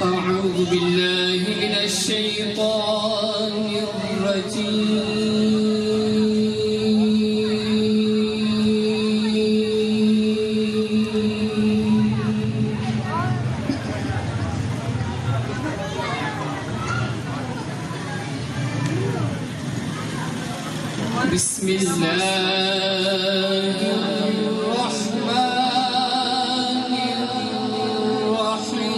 أعوذ بالله من الشيطان الرجيم. بسم الله الرحمن الرحيم.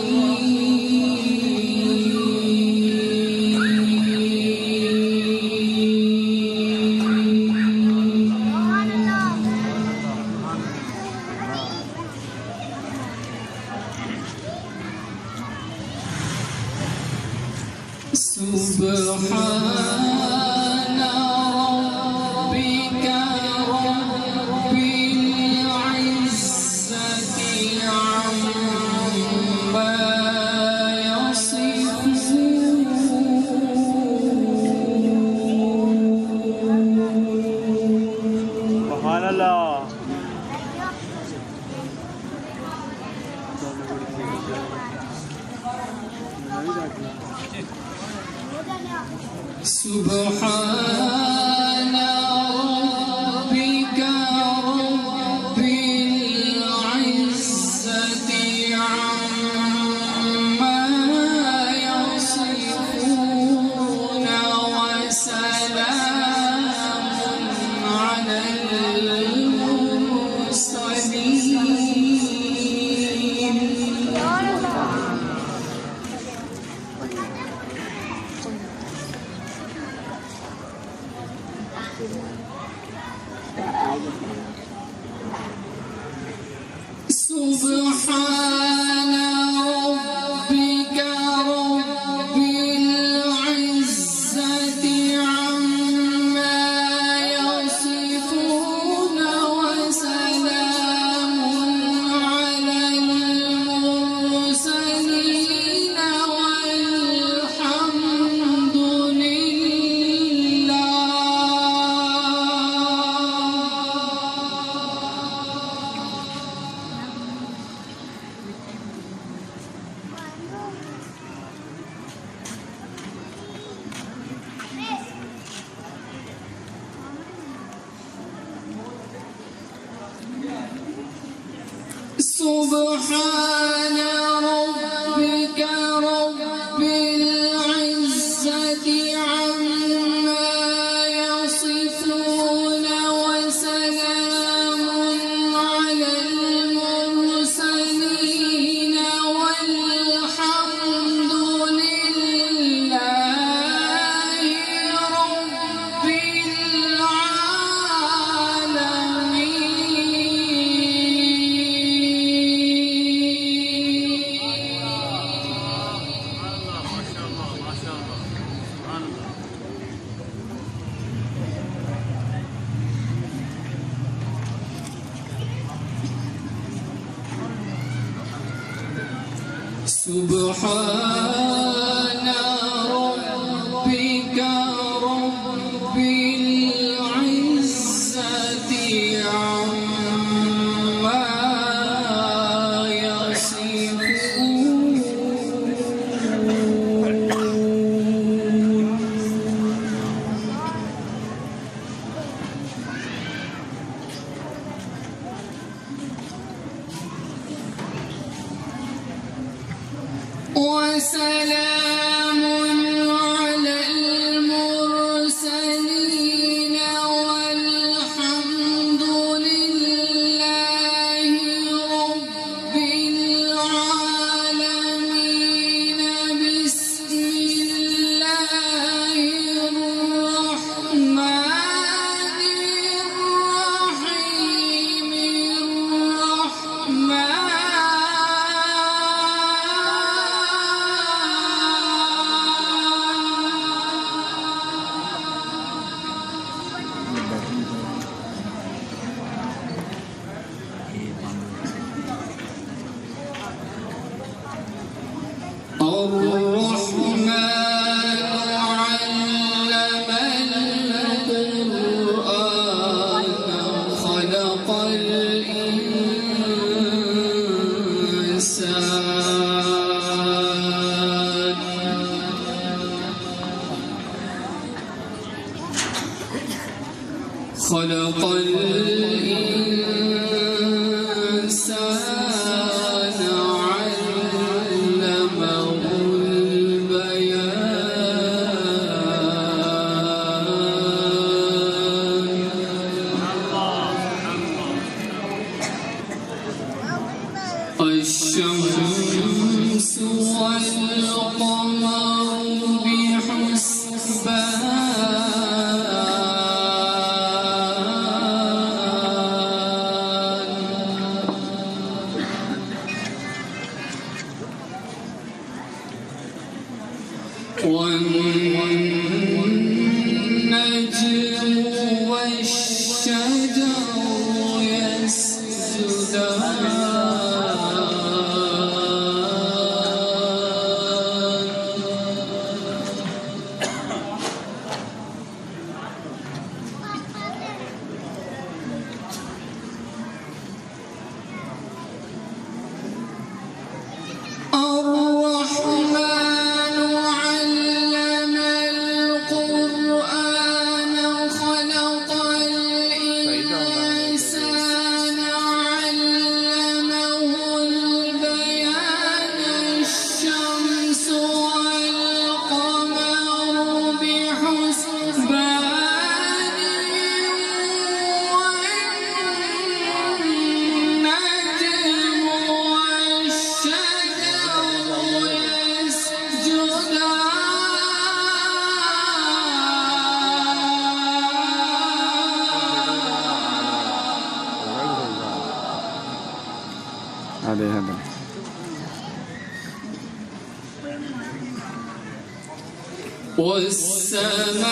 سبحان ربك رب العزة عما يصفون. سبحان الله. سبحان ربك رب العزة عما يصفون وسلام على المرسلين. سبحان ربك رب العزة عما يصفون وسلام على المرسلين والحمد لله. سبحان ربك رب العزة عما يصفون وسلام على المرسلين والحمد لله رب سبحان ربك رب العزة عما يصفون وسلام على المرسلين والحمد لله رب العالمين. بسم الله الرحمن الرحيم. الرحمن علم القرآن خلق الإنسان خلق الإنسان علمه البيان الشمس والقمر بحسبان والنجم والشجر يسجدان هذا والسماء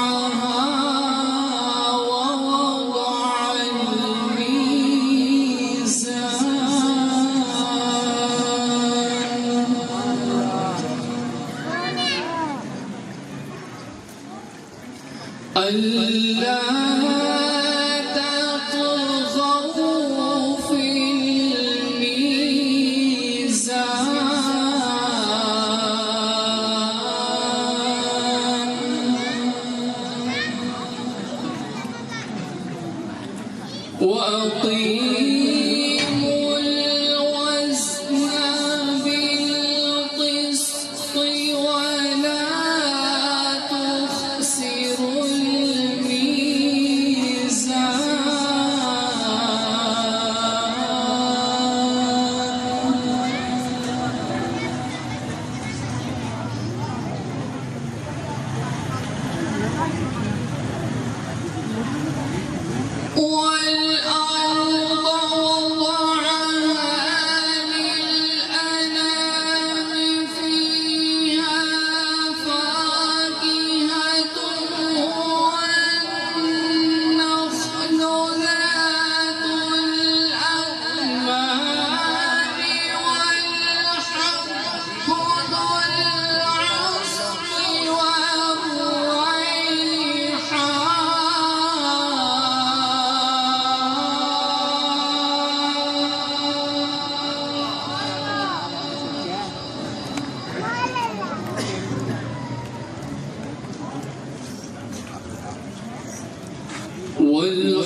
رفعها ووضع الميزان ألا تطغوا في الميزان وأقيموا الوزن بالقسط ولا تخسروا والأرض وضعها للأنام فيها فاكهة والنخل ذات الأكمام والحب ذو العصف والريحان